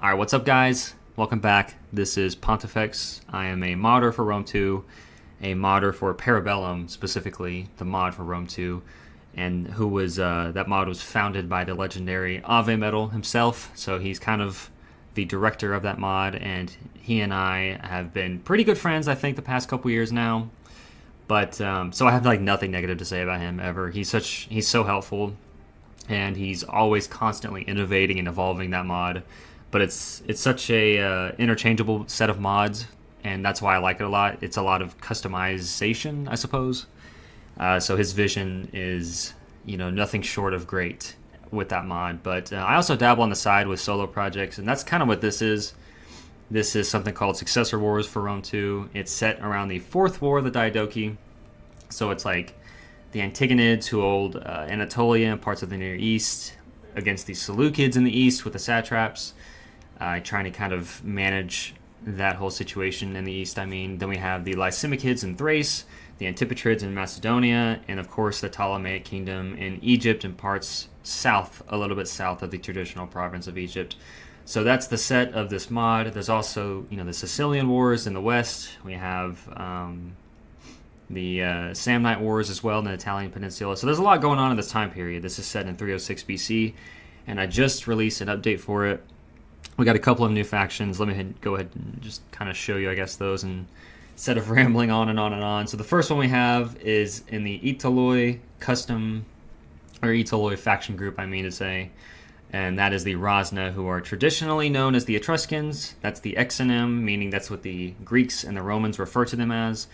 Alright, what's up guys? Welcome back. This is Pontifex. I am a modder for Rome 2, a modder for Parabellum, specifically the mod for Rome 2, and that mod was founded by the legendary Ave Metal himself, so he's kind of the director of that mod, and he and I have been pretty good friends, I think, the past couple years now. But, so I have like nothing negative to say about him ever. He's so helpful, and he's always constantly innovating and evolving that mod. But it's such a interchangeable set of mods, and that's why I like it a lot. It's a lot of customization, I suppose. So his vision is, nothing short of great with that mod. But I also dabble on the side with solo projects, and that's kind of what this is. This is something called Successor Wars for Rome 2. It's set around the Fourth War of the Diadochi. So it's like the Antigonids who hold Anatolia and parts of the Near East against the Seleucids in the East with the satraps. Trying to kind of manage that whole situation in the East, Then we have the Lysimicids in Thrace, the Antipatrids in Macedonia, and of course the Ptolemaic Kingdom in Egypt and parts south, a little bit south of the traditional province of Egypt. So that's the set of this mod. There's also, the Sicilian Wars in the west. We have the Samnite Wars as well in the Italian peninsula. So there's a lot going on in this time period. This is set in 306 BC, and I just released an update for it. We got a couple of new factions. Let me go ahead and just kind of show you, I guess, those, and instead of rambling on and on and on. So the first one we have is in the Italoi Italoi faction group, and that is the Rosna, who are traditionally known as the Etruscans. That's the exonym, meaning that's what the Greeks and the Romans refer to them as.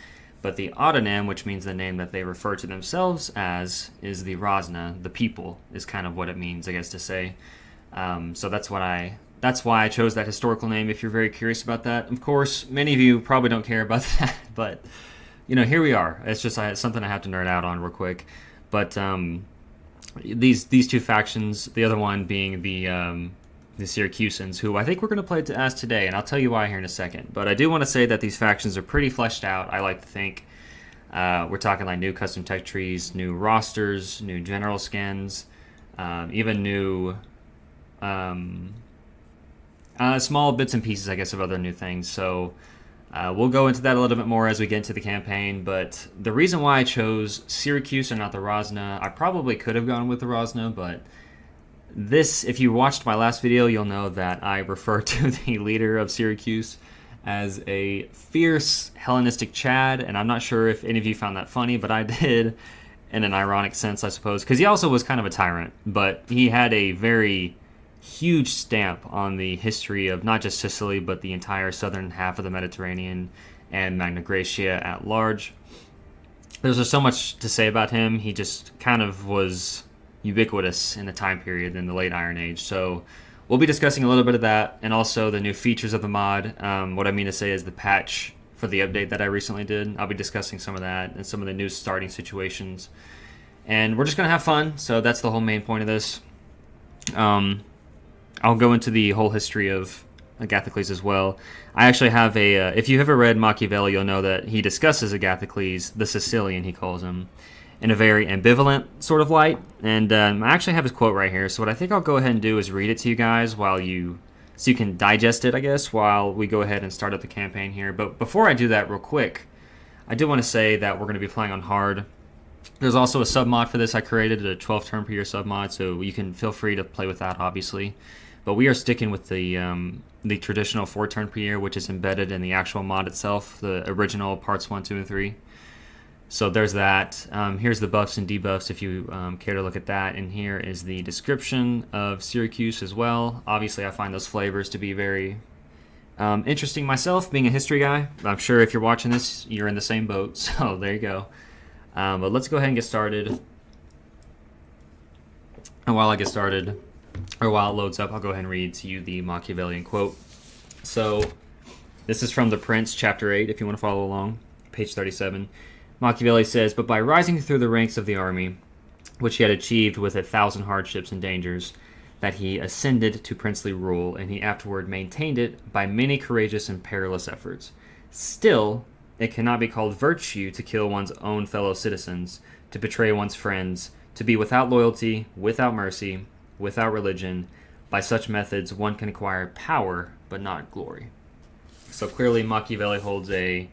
But the autonym, which means the name that they refer to themselves as, is the Rosna. The people is kind of what it means, I guess, to say. So that's why I chose that historical name, if you're very curious about that. Of course, many of you probably don't care about that, but, here we are. It's just something I have to nerd out on real quick. But these two factions, the other one being the Syracusans, who I think we're going to play as today, and I'll tell you why here in a second. But I do want to say that these factions are pretty fleshed out, I like to think. We're talking like new custom tech trees, new rosters, new general skins, even new... small bits and pieces, I guess, of other new things. So we'll go into that a little bit more as we get into the campaign. But the reason why I chose Syracuse and not the Rosna, I probably could have gone with the Rosna, but this, if you watched my last video, you'll know that I refer to the leader of Syracuse as a fierce Hellenistic CHAD, and I'm not sure if any of you found that funny, but I did, in an ironic sense, I suppose, because he also was kind of a tyrant, but he had a very huge stamp on the history of not just Sicily, but the entire southern half of the Mediterranean and Magna Graecia at large. There's just so much to say about him. He just kind of was ubiquitous in the time period in the late Iron Age. So we'll be discussing a little bit of that, and also the new features of the mod. What I mean to say is the patch for the update that I recently did. I'll be discussing some of that and some of the new starting situations. And we're just going to have fun, so that's the whole main point of this. I'll go into the whole history of Agathocles as well. I actually have if you've ever read Machiavelli, you'll know that he discusses Agathocles, the Sicilian, he calls him, in a very ambivalent sort of light. And I actually have his quote right here. So what I think I'll go ahead and do is read it to you guys so you can digest it, I guess, while we go ahead and start up the campaign here. But before I do that real quick, I do want to say that we're going to be playing on hard. There's also a sub mod for this. I created a 12 turn per year sub mod, so you can feel free to play with that, obviously. But we are sticking with the traditional 4 turn per year, which is embedded in the actual mod itself, the original parts 1, 2, and 3. So there's that. Here's the buffs and debuffs if you care to look at that. And here is the description of Syracuse as well. Obviously, I find those flavors to be very interesting myself, being a history guy. I'm sure if you're watching this, you're in the same boat. So there you go. But let's go ahead and get started. And while it loads up, I'll go ahead and read to you the Machiavellian quote. So this is from The Prince, Chapter 8, if you want to follow along, page 37. Machiavelli says, "But by rising through the ranks of the army, which he had achieved with 1,000 hardships and dangers, that he ascended to princely rule, and he afterward maintained it by many courageous and perilous efforts. Still, it cannot be called virtue to kill one's own fellow citizens, to betray one's friends, to be without loyalty, without mercy, without religion, By such methods, one can acquire power, but not glory. So clearly Machiavelli holds a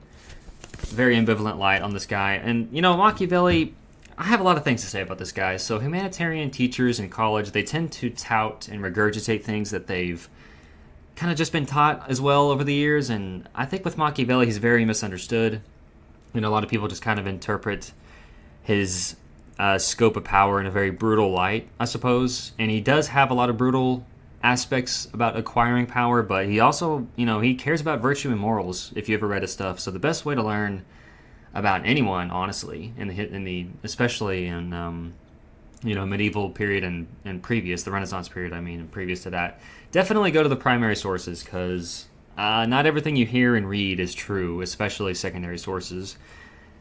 very ambivalent light on this guy. And, you know, Machiavelli, I have a lot of things to say about this guy. So humanitarian teachers in college, they tend to tout and regurgitate things that they've kind of just been taught as well over the years. And I think with Machiavelli, he's very misunderstood. You know, a lot of people just kind of interpret his scope of power in a very brutal light, I suppose. And he does have a lot of brutal aspects about acquiring power, but he also, you know, he cares about virtue and morals, if you ever read his stuff. So the best way to learn about anyone, honestly, in the especially in you know, medieval period and previous, the Renaissance period, I mean, previous to that, definitely go to the primary sources, because not everything you hear and read is true, especially secondary sources,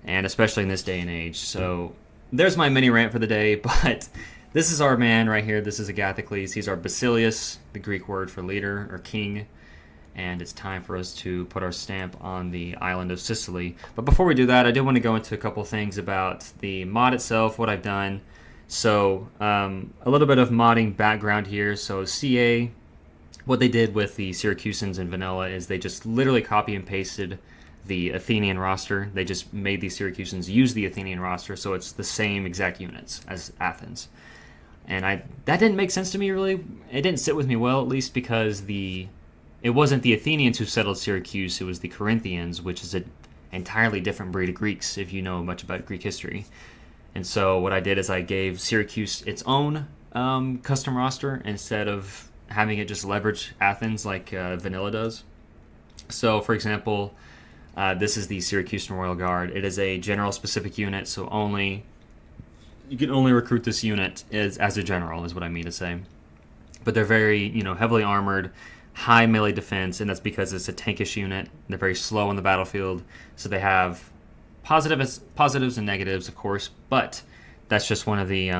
and especially in this day and age. So there's my mini rant for the day, but this is our man right here. This is Agathocles. He's our Basilius, the Greek word for leader or king. And it's time for us to put our stamp on the island of Sicily. But before we do that, I do want to go into a couple things about the mod itself, what I've done. So a little bit of modding background here. So CA, what they did with the Syracusans in vanilla is they just literally copy and pasted the Athenian roster. They just made the Syracusans use the Athenian roster, so it's the same exact units as Athens. And that didn't make sense to me, really. It didn't sit with me well, at least because it wasn't the Athenians who settled Syracuse, it was the Corinthians, which is an entirely different breed of Greeks, if you know much about Greek history. And so what I did is I gave Syracuse its own custom roster instead of having it just leverage Athens like vanilla does. So, for example, this is the Syracuse Royal Guard. It is a general-specific unit, so you can only recruit this unit as a general, is what I mean to say. But they're very, you know, heavily armored, high melee defense, and that's because it's a tankish unit. They're very slow on the battlefield, so they have positives and negatives, of course, but that's just one of the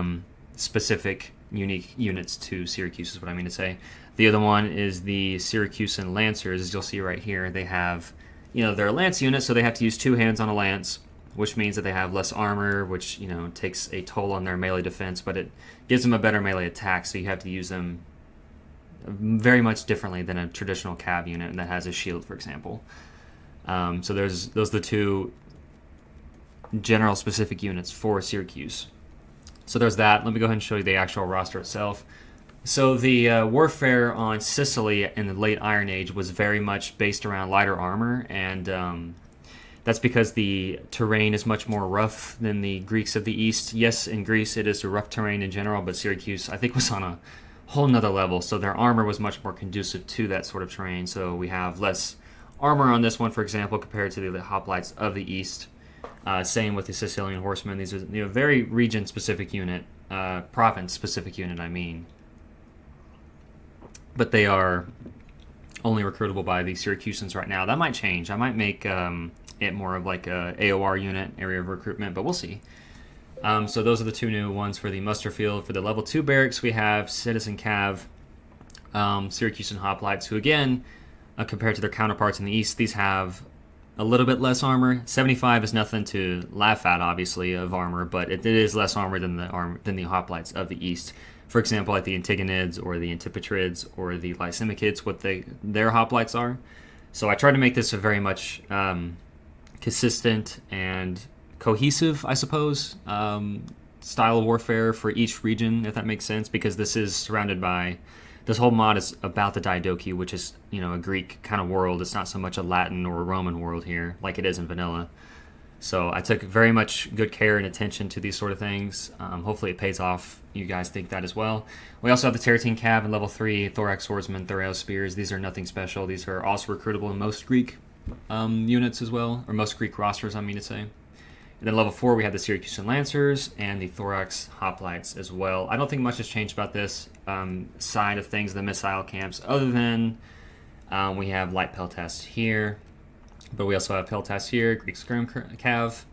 specific, unique units to Syracuse, is what I mean to say. The other one is the Syracusan Lancers. As you'll see right here, they have, you know, they're a lance unit, so they have to use two hands on a lance, which means that they have less armor, which, you know, takes a toll on their melee defense, but it gives them a better melee attack, so you have to use them very much differently than a traditional cav unit that has a shield, for example. So those are the two general specific units for Syracuse. So there's that. Let me go ahead and show you the actual roster itself. So the warfare on Sicily in the late Iron Age was very much based around lighter armor, and that's because the terrain is much more rough than the Greeks of the East. Yes, in Greece it is a rough terrain in general, but Syracuse, I think, was on a whole nother level, so their armor was much more conducive to that sort of terrain. So we have less armor on this one, for example, compared to the hoplites of the East. Same with the Sicilian horsemen. These are, you know, very region-specific unit, province-specific unit, I mean. But they are only recruitable by the Syracusans right now. That might change. I might make it more of like a AOR unit, area of recruitment, but we'll see. So those are the two new ones for the muster field. For the level 2 barracks, we have Citizen Cav, Syracusan hoplites, who again, compared to their counterparts in the East, these have a little bit less armor. 75 is nothing to laugh at, obviously, of armor, but it is less armor than the hoplites of the East. For example, like the Antigonids or the Antipatrids or the Lysimachid's, what their hoplites are. So I tried to make this a very much consistent and cohesive, I suppose, style of warfare for each region, if that makes sense, because this is surrounded by, this whole mod is about the Diadochi, which is, you know, a Greek kind of world. It's not so much a Latin or a Roman world here, like it is in vanilla. So I took very much good care and attention to these sort of things. Hopefully it pays off. You guys think that as well. We also have the Teratine Cav in level 3, Thorax Swordsman, Thoreau Spears. These are nothing special. These are also recruitable in most Greek units as well, or most Greek rosters, I mean to say. And then level 4, we have the Syracusan Lancers and the Thorax Hoplites as well. I don't think much has changed about this side of things, the missile camps, other than we have light peltasts here. But we also have peltasts here, Greek Skirm Cav,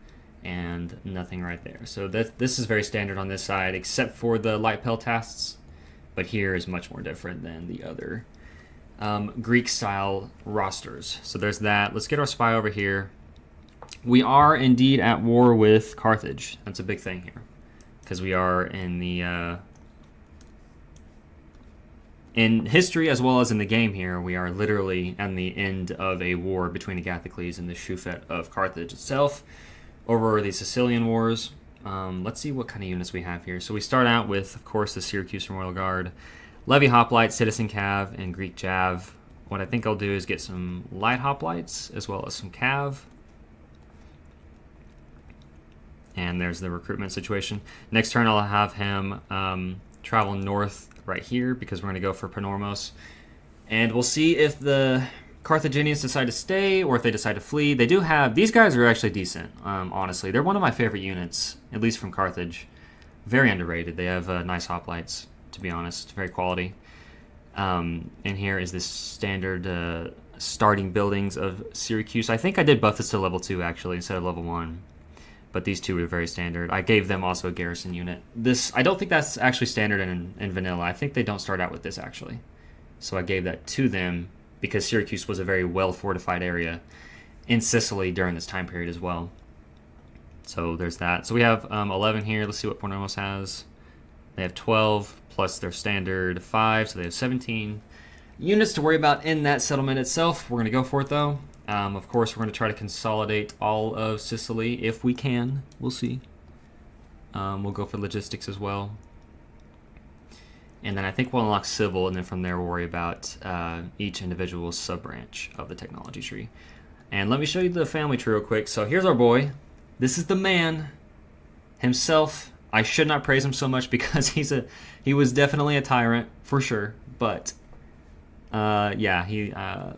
and nothing right there. So this is very standard on this side, except for the light peltasts. But here is much more different than the other Greek-style rosters. So there's that. Let's get our spy over here. We are indeed at war with Carthage. That's a big thing here, because we are in in history as well as in the game here, we are literally at the end of a war between Agathocles and the Shufet of Carthage itself over the Sicilian Wars. Let's see what kind of units we have here. So we start out with, of course, the Syracuse Royal Guard, Levy Hoplite, Citizen Cav, and Greek Jav. What I think I'll do is get some light hoplites as well as some cav. And there's the recruitment situation. Next turn, I'll have him travel north right here because we're going to go for Panormos. And we'll see if the Carthaginians decide to stay or if they decide to flee. They do have... These guys are actually decent, honestly. They're one of my favorite units, at least from Carthage. Very underrated. They have nice hoplites, to be honest. Very quality. And here is this standard starting buildings of Syracuse. I think I did buff this to level 2, actually, instead of level 1. But these two were very standard. I gave them also a garrison unit. This, I don't think that's actually standard in vanilla. I think they don't start out with this, actually. So I gave that to them because Syracuse was a very well-fortified area in Sicily during this time period as well. So there's that. So we have 11 here. Let's see what Panormos has. They have 12 plus their standard 5, so they have 17 units to worry about in that settlement itself. We're going to go for it, though. Of course, we're going to try to consolidate all of Sicily if we can. We'll see. We'll go for logistics as well. And then I think we'll unlock civil, and then from there we'll worry about each individual sub-branch of the technology tree. And let me show you the family tree real quick. So here's our boy. This is the man himself. I should not praise him so much because he was definitely a tyrant, for sure. But, yeah,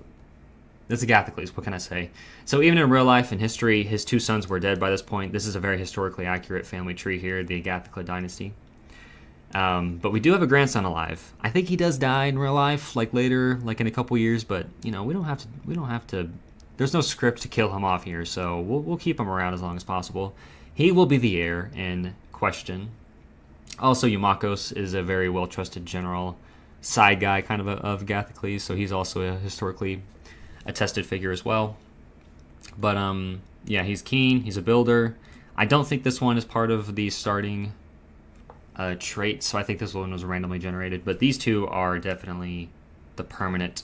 that's Agathocles, what can I say? So even in real life and history, his two sons were dead by this point. This is a very historically accurate family tree here, the Agathocles dynasty. But we do have a grandson alive. I think he does die in real life, like later, like in a couple years. But you know, we don't have to. There's no script to kill him off here, so we'll keep him around as long as possible. He will be the heir in question. Also, Eumakos is a very well trusted general, side guy kind of Agathocles, so he's also a historically attested figure as well. But yeah, he's keen. He's a builder. I don't think this one is part of the starting traits, so I think this one was randomly generated. But these two are definitely the permanent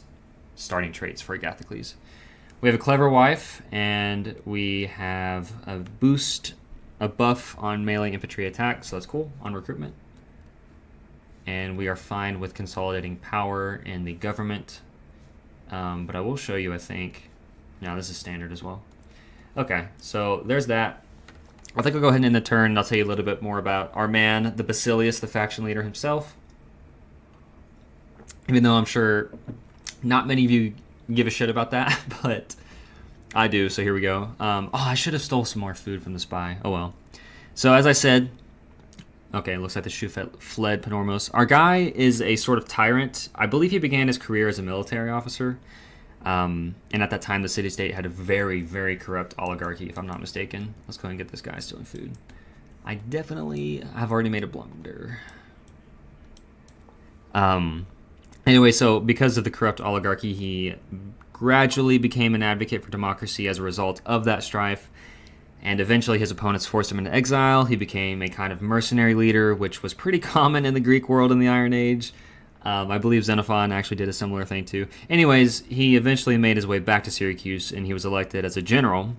starting traits for Agathocles. We have a clever wife, and we have a buff on melee infantry attack, so that's cool on recruitment. And we are fine with consolidating power in the government. But I will show you, I think... No, this is standard as well. Okay, so there's that. I think I'll go ahead and end the turn, and I'll tell you a little bit more about our man, the Basilius, the faction leader himself. Even though I'm sure not many of you give a shit about that, but I do, so here we go. Oh, I should have stole some more food from the spy. Oh well. So as I said... Okay, it looks like the Shufet fled Panormos. Our guy is a sort of tyrant. I believe he began his career as a military officer. And at that time, the city-state had a very, very corrupt oligarchy, if I'm not mistaken. Let's go ahead and get this guy stealing food. I definitely have already made a blunder. Anyway, so because of the corrupt oligarchy, he gradually became an advocate for democracy as a result of that strife. And eventually his opponents forced him into exile. He became a kind of mercenary leader, which was pretty common in the Greek world in the Iron Age. I believe Xenophon actually did a similar thing too. Anyways, he eventually made his way back to Syracuse, and he was elected as a general.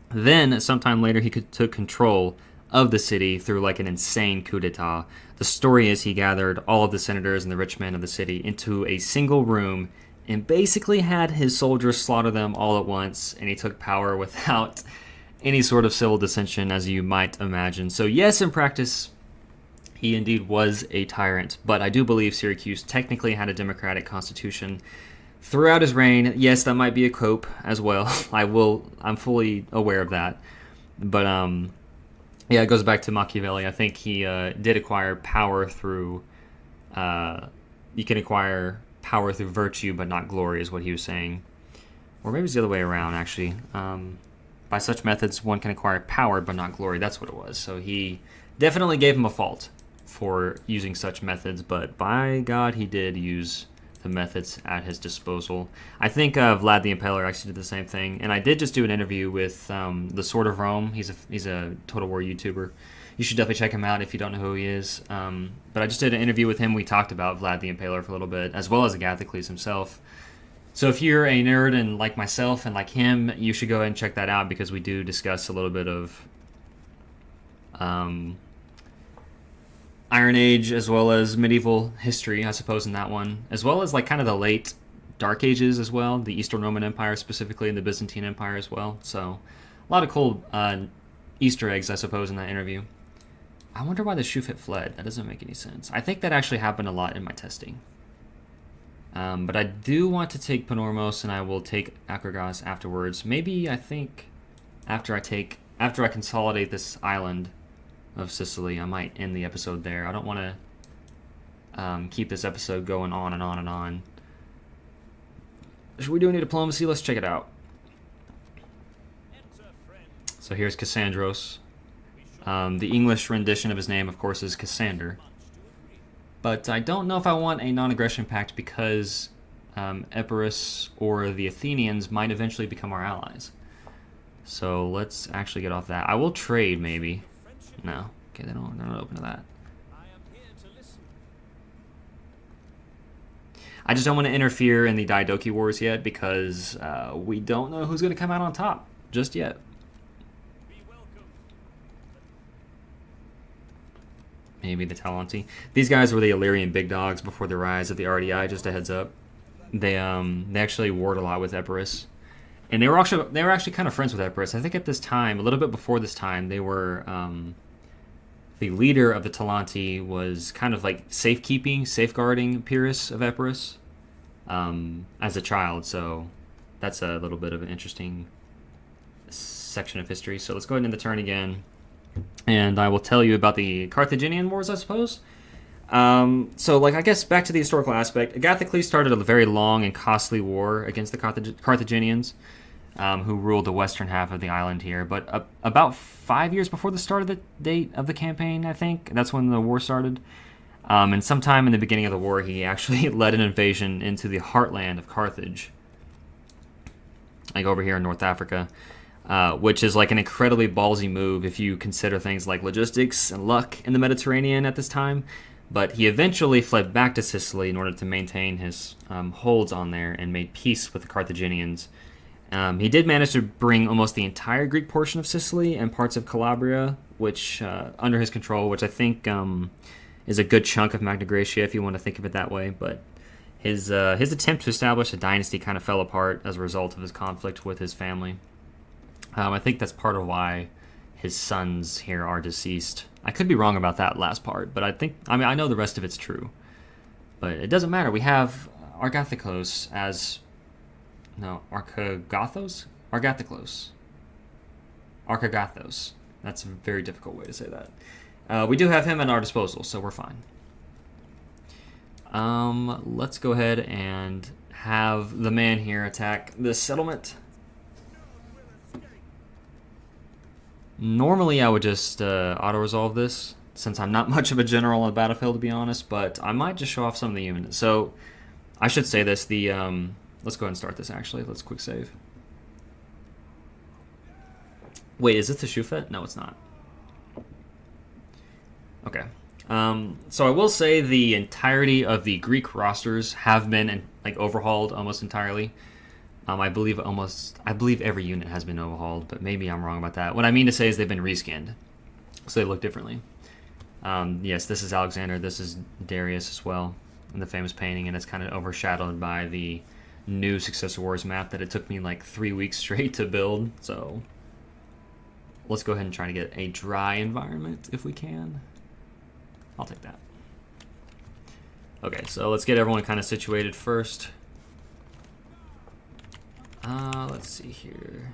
Then, sometime later, he took control of the city through like an insane coup d'etat. The story is he gathered all of the senators and the rich men of the city into a single room and basically had his soldiers slaughter them all at once, and he took power without any sort of civil dissension, as you might imagine. So yes, in practice, he indeed was a tyrant, but I do believe Syracuse technically had a democratic constitution throughout his reign. Yes, that might be a cope as well. I'm fully aware of that. But yeah, it goes back to Machiavelli. I think he did acquire power through you can acquire power through virtue but not glory, is what he was saying. Or maybe it's the other way around, actually. By such methods, one can acquire power but not glory. That's what it was. So he definitely gave him a fault for using such methods, but by God, he did use the methods at his disposal. I think Vlad the Impaler actually did the same thing, and I did just do an interview with the Sword of Rome. He's a Total War YouTuber. You should definitely check him out if you don't know who he is. But I just did an interview with him. We talked about Vlad the Impaler for a little bit, as well as Agathocles himself. So if you're a nerd and like myself and like him, you should go ahead and check that out, because we do discuss a little bit of Iron Age as well as medieval history, I suppose, in that one, as well as like kind of the late Dark Ages as well, the Eastern Roman Empire specifically, and the Byzantine Empire as well. So a lot of cool Easter eggs, I suppose, in that interview. I wonder why the Shufit fled. That doesn't make any sense. I think that actually happened a lot in my testing. But I do want to take Panormos, and I will take Akragas afterwards. Maybe, I think, after I consolidate this island of Sicily, I might end the episode there. I don't want to keep this episode going on and on and on. Should we do any diplomacy? Let's check it out. So here's Cassandros. The English rendition of his name, of course, is Cassander. But I don't know if I want a non-aggression pact, because Epirus or the Athenians might eventually become our allies. So let's actually get off that. I will trade, maybe. No. Okay, they're not open to that. I just don't want to interfere in the Diadochi Wars yet, because we don't know who's going to come out on top just yet. Maybe the Talanti. These guys were the Illyrian big dogs before the rise of the RDI, just a heads up. They actually warred a lot with Epirus. And they were actually kind of friends with Epirus. I think at this time, a little bit before this time, they were the leader of the Talanti was kind of like safeguarding Pyrrhus of Epirus as a child. So that's a little bit of an interesting section of history. So let's go ahead and end the turn again. And I will tell you about the Carthaginian Wars, I suppose. So, like, I guess back to the historical aspect, Agathocles started a very long and costly war against the Carthaginians, who ruled the western half of the island here. But about 5 years before the start of the date of the campaign, I think, that's when the war started. And sometime in the beginning of the war, he actually led an invasion into the heartland of Carthage, like over here in North Africa. Which is like an incredibly ballsy move if you consider things like logistics and luck in the Mediterranean at this time. But he eventually fled back to Sicily in order to maintain his holds on there and made peace with the Carthaginians. He did manage to bring almost the entire Greek portion of Sicily and parts of Calabria, which under his control, which I think is a good chunk of Magna Graecia, if you want to think of it that way. But his attempt to establish a dynasty kind of fell apart as a result of his conflict with his family. I think that's part of why his sons here are deceased. I could be wrong about that last part, but I know the rest of it's true. But it doesn't matter. We have Agathocles as... No, Archagathos? Agathocles. Archagathos. That's a very difficult way to say that. We do have him at our disposal, so we're fine. Let's go ahead and have the man here attack this settlement. Normally, I would just auto-resolve this, since I'm not much of a general on the battlefield, to be honest, but I might just show off some of the units. So, I should say this, let's go ahead and start this, actually. Let's quick save. Wait, is this the Shufet? No, it's not. Okay. So I will say the entirety of the Greek rosters have been, overhauled almost entirely. I believe every unit has been overhauled, but maybe I'm wrong about that. What I mean to say is they've been reskinned, so they look differently. Yes, this is Alexander. This is Darius as well, in the famous painting, and it's kind of overshadowed by the new Successor Wars map that it took me like 3 weeks straight to build. So let's go ahead and try to get a dry environment if we can. I'll take that. Okay, so let's get everyone kind of situated first. Let's see here.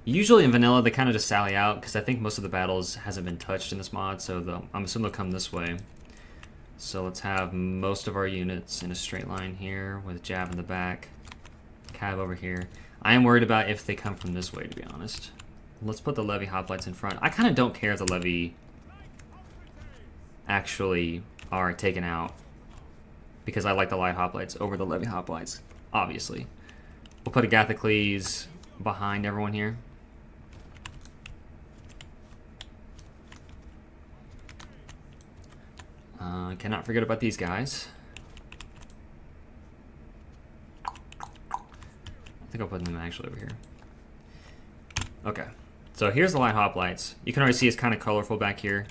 Usually in vanilla, they kind of just sally out, because I think most of the battles hasn't been touched in this mod, so I'm assuming they'll come this way. So let's have most of our units in a straight line here, with Jab in the back, Cav over here. I am worried about if they come from this way, to be honest. Let's put the Levy hoplites in front. I kind of don't care if the Levy actually are taken out, because I like the light hoplites over the Levy hoplites, obviously. We'll put Agathocles behind everyone here. Cannot forget about these guys. I think I'll put them actually over here. Okay, so here's the light hoplites. You can already see it's kind of colorful back here.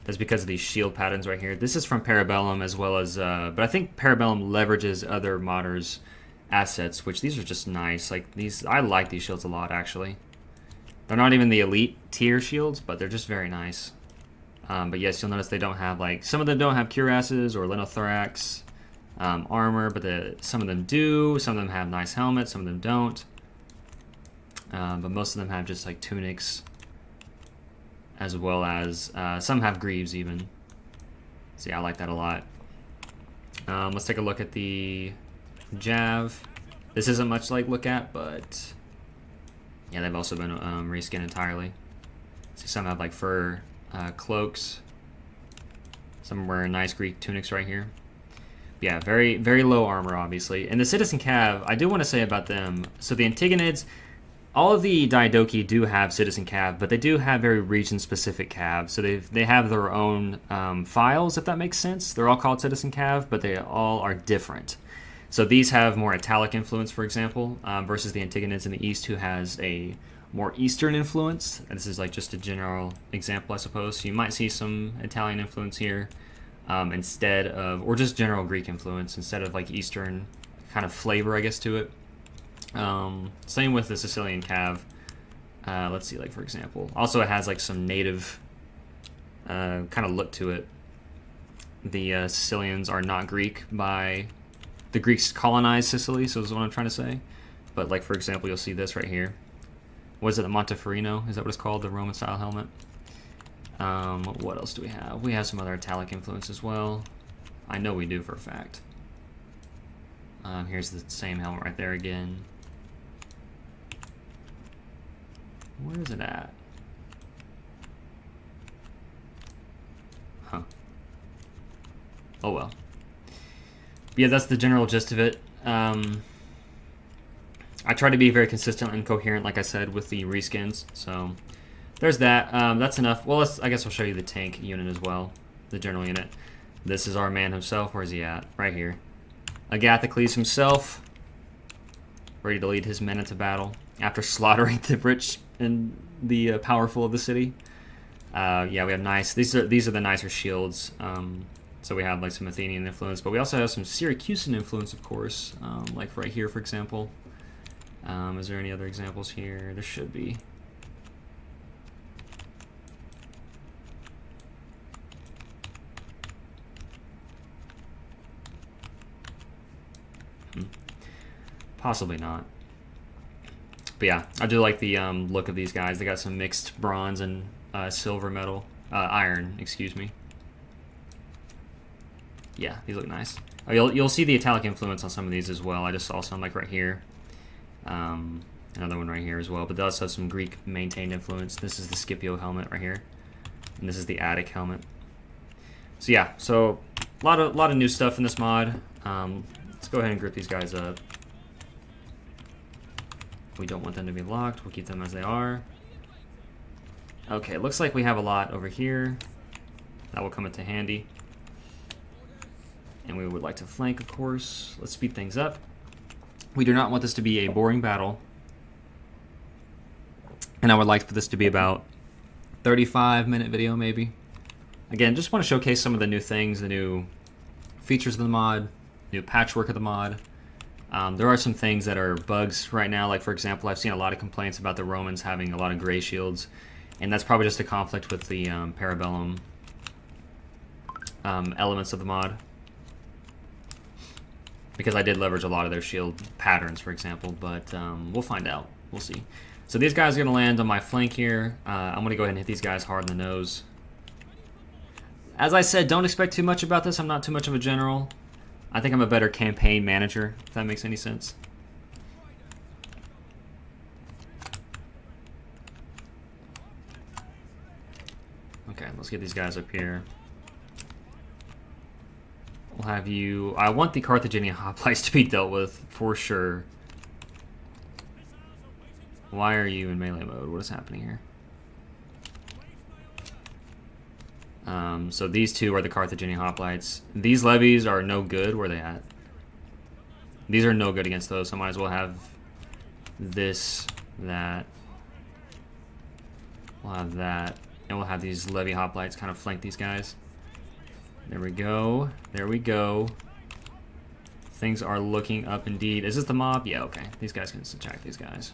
That's because of these shield patterns right here. This is from Parabellum as well as, but I think Parabellum leverages other modders' assets, which these are just nice. Like these, I like these shields a lot actually. They're not even the elite tier shields, but they're just very nice. But yes, you'll notice they don't have like, some of them don't have cuirasses or linothorax armor, but some of them do. Some of them have nice helmets, some of them don't. But most of them have just like tunics, as well as some have greaves even. So yeah, I like that a lot. Let's take a look at the Jav. This isn't much like look at, but yeah, they've also been reskinned entirely. So some have like fur cloaks. Some are wearing nice Greek tunics right here. Yeah, very, very low armor, obviously. And the Citizen Cav, I do want to say about them, so the Antigonids, all of the Diadochi do have Citizen Cav, but they do have very region-specific Cav. So they have their own files, if that makes sense. They're all called Citizen Cav, but they all are different. So these have more Italic influence, for example, versus the Antigonids in the East, who has a more Eastern influence. And this is like just a general example, I suppose. So you might see some Italian influence here instead of, or just general Greek influence instead of like Eastern kind of flavor, I guess, to it. Same with the Sicilian Cav. Let's see, like for example, also it has like some native kind of look to it. The Sicilians are not Greek by the Greeks colonized Sicily, so is what I'm trying to say. But like for example, you'll see this right here. What is it, the Monteferino? Is that what it's called? The Roman style helmet. What else do we have? We have some other Italic influence as well. I know we do for a fact. Here's the same helmet right there again. Where is it at? Huh. Oh well. But yeah, that's the general gist of it. I try to be very consistent and coherent, like I said, with the reskins. So there's that. That's enough. Well, I guess I'll show you the tank unit as well, the general unit. This is our man himself. Where's he at? Right here. Agathocles himself, ready to lead his men into battle after slaughtering the rich and the powerful of the city. Yeah, we have nice. These are the nicer shields. So we have like some Athenian influence, but we also have some Syracusan influence, of course. Like right here, for example. Is there any other examples here? There should be. Possibly not. But yeah, I do like the look of these guys. They got some mixed bronze and silver metal. Iron, excuse me. Yeah, these look nice. Oh, you'll see the Italic influence on some of these as well. I just saw some like right here. Another one right here as well. But they also have some Greek maintained influence. This is the Scipio helmet right here. And this is the Attic helmet. So yeah, so a lot of new stuff in this mod. Let's go ahead and group these guys up. We don't want them to be locked. We'll keep them as they are. Okay, looks like we have a lot over here. That will come into handy. And we would like to flank, of course. Let's speed things up. We do not want this to be a boring battle. And I would like for this to be about 35-minute video, maybe. Again, just want to showcase some of the new things, the new features of the mod, new patchwork of the mod. There are some things that are bugs right now. Like, for example, I've seen a lot of complaints about the Romans having a lot of gray shields. And that's probably just a conflict with the Parabellum elements of the mod. Because I did leverage a lot of their shield patterns, for example. But we'll find out. We'll see. So these guys are going to land on my flank here. I'm going to go ahead and hit these guys hard in the nose. As I said, don't expect too much about this. I'm not too much of a general. I think I'm a better campaign manager, if that makes any sense. Okay, let's get these guys up here. We'll have you... I want the Carthaginian hoplites to be dealt with, for sure. Why are you in melee mode? What is happening here? So these two are the Carthaginian hoplites. These levies are no good. Where are they at? These are no good against those, so I might as well have this, that. We'll have that. And we'll have these levy hoplites kind of flank these guys. There we go. There we go. Things are looking up indeed. Is this the mob? Yeah, okay. These guys can just attack these guys.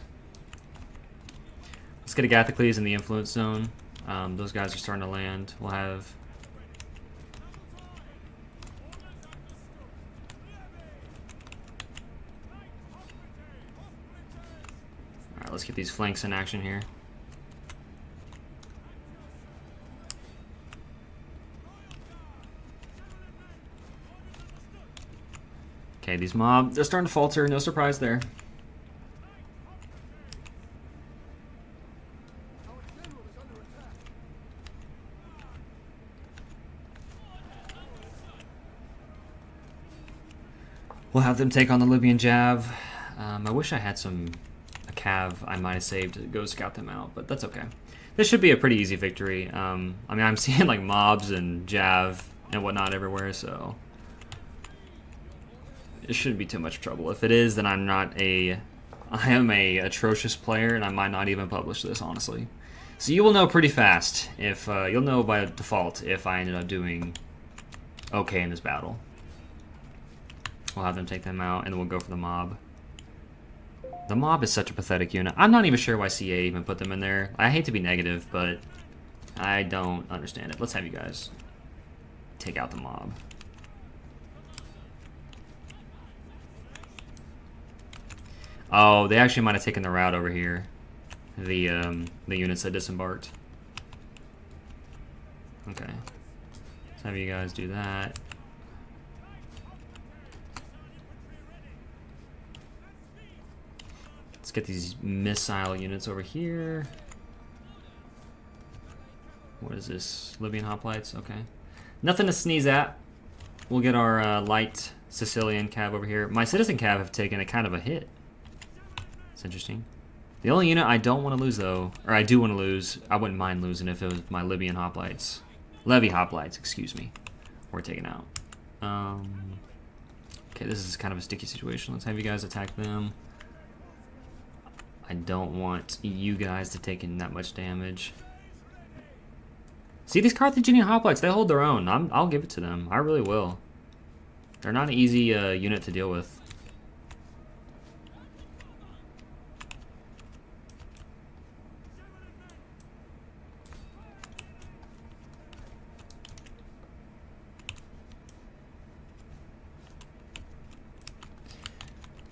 Let's get Agathocles in the influence zone. Those guys are starting to land. We'll have... Alright, let's get these flanks in action here. Okay, these mobs, they're starting to falter. No surprise there. We'll have them take on the Libyan Jav. I wish I had a cav I might have saved to go scout them out, but that's okay. This should be a pretty easy victory. I mean, I'm seeing like mobs and Jav and whatnot everywhere, so it shouldn't be too much trouble. If it is, then I am a atrocious player, and I might not even publish this, honestly. So you will know pretty fast if you'll know by default if I ended up doing okay in this battle. We'll have them take them out, and then we'll go for the mob. The mob is such a pathetic unit. I'm not even sure why CA even put them in there. I hate to be negative, but I don't understand it. Let's have you guys take out the mob. Oh, they actually might have taken the route over here. The units that disembarked. Okay. Let's have you guys do that. Let's get these missile units over here. What is this? Libyan hoplites? Okay. Nothing to sneeze at. We'll get our light Sicilian cav over here. My citizen cav have taken a kind of a hit. It's interesting. The only unit I don't want to lose, though, or I do want to lose, I wouldn't mind losing if it was my Libyan hoplites. Levy hoplites, excuse me. We're taken out. Okay, this is kind of a sticky situation. Let's have you guys attack them. I don't want you guys to take in that much damage. See, these Carthaginian hoplites, they hold their own. I'll give it to them. I really will. They're not an easy unit to deal with.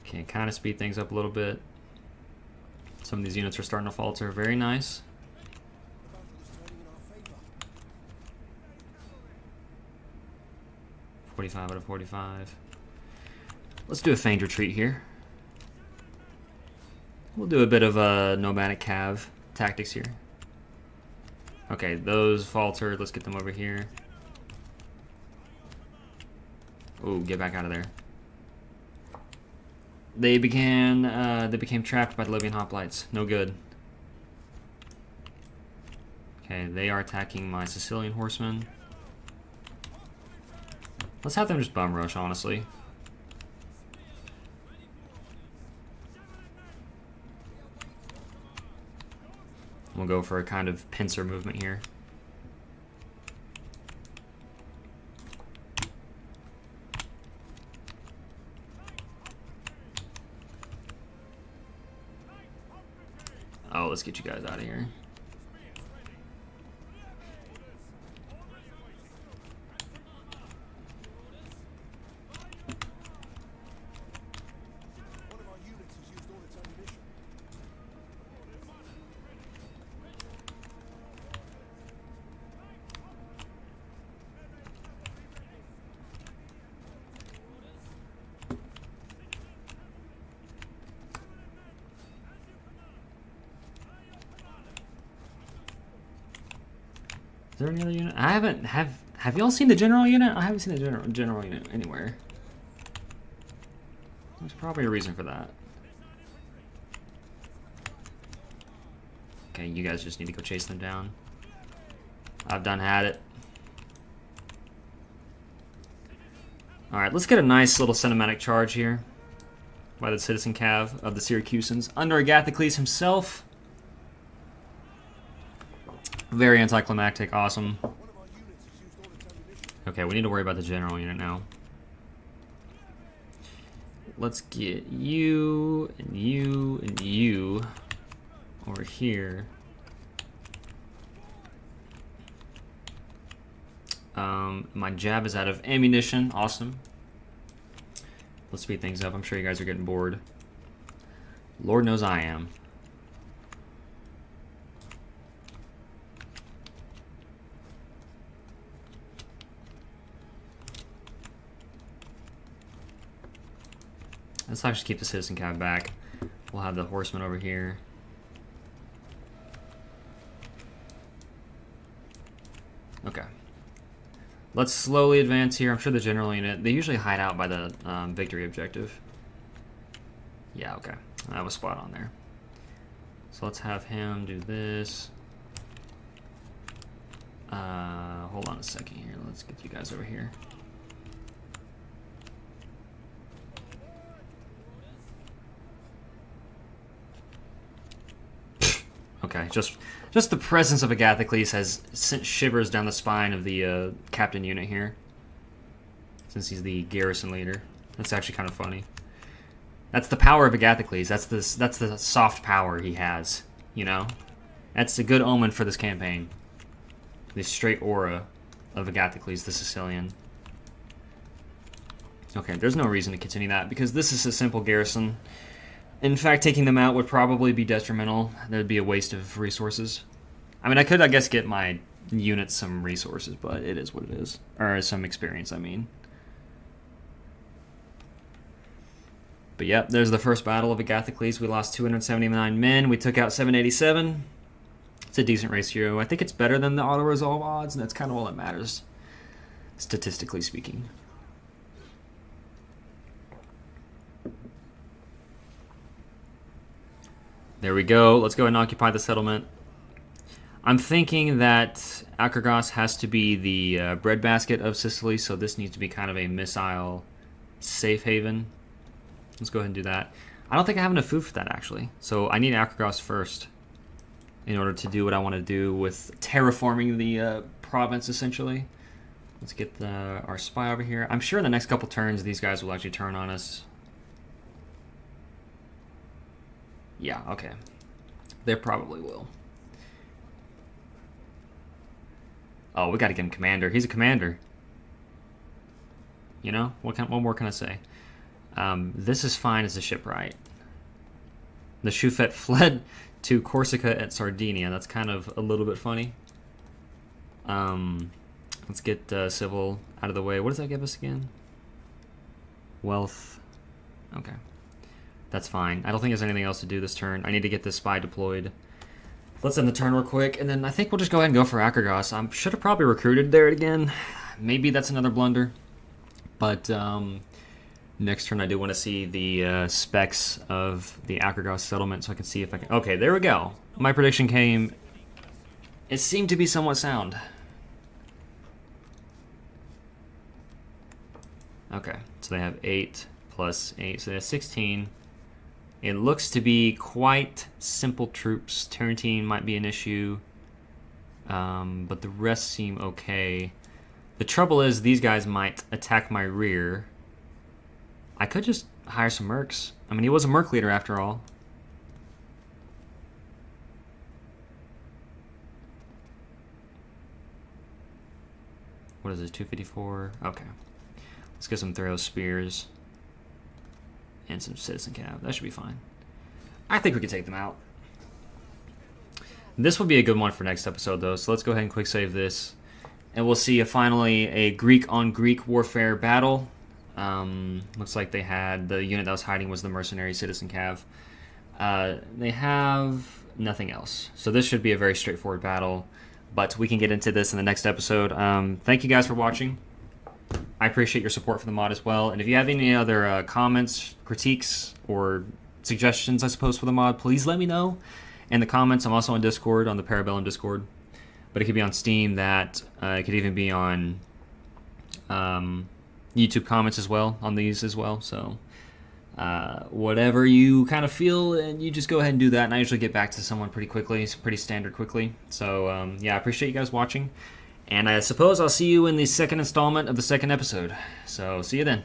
Okay, kind of speed things up a little bit. Some of these units are starting to falter. Very nice. .45 out of 45. Let's do a feigned retreat here. We'll do a bit of a nomadic cav tactics here. Okay, those faltered. Let's get them over here. Oh, get back out of there. They became trapped by the Libyan hoplites. No good. Okay, they are attacking my Sicilian horsemen. Let's have them just bum rush, honestly. We'll go for a kind of pincer movement here. Oh, let's get you guys out of here. Is there any other unit? I haven't have y'all seen the general unit? I haven't seen the general unit anywhere. There's probably a reason for that. Okay, you guys just need to go chase them down. I've done had it. Alright, let's get a nice little cinematic charge here by the citizen cav of the Syracusans under Agathocles himself. Very anticlimactic, awesome. Okay, we need to worry about the general unit now. Let's get you and you and you over here. My jab is out of ammunition. Awesome. Let's speed things up. I'm sure you guys are getting bored. Lord knows I am. Let's actually keep the citizen cav back. We'll have the horsemen over here. Okay. Let's slowly advance here. I'm sure the general unit, they usually hide out by the victory objective. Yeah, okay. That was spot on there. So let's have him do this. Hold on a second here. Let's get you guys over here. Okay, just the presence of Agathocles has sent shivers down the spine of the captain unit here. Since he's the garrison leader. That's actually kind of funny. That's the power of Agathocles. That's the soft power he has, you know? That's a good omen for this campaign. The straight aura of Agathocles the Sicilian. Okay, there's no reason to continue that because this is a simple garrison. In fact, taking them out would probably be detrimental. That would be a waste of resources. I mean, I could, I guess, get my units some resources, but it is what it is. Or some experience, I mean. But yep, there's the first battle of Agathocles. We lost 279 men. We took out 787. It's a decent ratio. I think it's better than the auto-resolve odds, and that's kind of all that matters, statistically speaking. There we go. Let's go ahead and occupy the settlement. I'm thinking that Agathocles has to be the breadbasket of Sicily, so this needs to be kind of a missile safe haven. Let's go ahead and do that. I don't think I have enough food for that, actually. So I need Agathocles first in order to do what I want to do with terraforming the province, essentially. Let's get our spy over here. I'm sure in the next couple turns, these guys will actually turn on us. Yeah, okay. They probably will. Oh, we gotta get him commander. He's a commander. You know? What more can I say? This is fine as a shipwright. The Shufet fled to Corsica at Sardinia. That's kind of a little bit funny. Let's get civil out of the way. What does that give us again? Wealth. Okay. That's fine. I don't think there's anything else to do this turn. I need to get this spy deployed. Let's end the turn real quick, and then I think we'll just go ahead and go for Agathocles. I should have probably recruited there again. Maybe that's another blunder. But next turn I do want to see the specs of the Agathocles settlement so I can see if I can... Okay, there we go. My prediction came... It seemed to be somewhat sound. Okay, so they have 8 plus 8, so they have 16. It looks to be quite simple troops. Tarentine might be an issue, but the rest seem okay. The trouble is these guys might attack my rear. I could just hire some mercs. I mean, he was a merc leader after all. What is this, 254? Okay. Let's get some Throw Spears. And some citizen cav. That should be fine. I think we can take them out. This will be a good one for next episode, though. So let's go ahead and quick save this. And we'll see finally a Greek-on-Greek warfare battle. Looks like they had... The unit that was hiding was the mercenary citizen cav. They have nothing else. So this should be a very straightforward battle. But we can get into this in the next episode. Thank you guys for watching. I appreciate your support for the mod as well. And if you have any other comments, critiques, or suggestions, I suppose, for the mod, please let me know in the comments. I'm also on Discord, on the Parabellum Discord. But it could be on Steam, it could even be on YouTube comments as well on these as well. So whatever you kind of feel, and you just go ahead and do that. And I usually get back to someone pretty quickly. It's pretty standard quickly. So yeah, I appreciate you guys watching. And I suppose I'll see you in the second installment of the second episode. So see you then.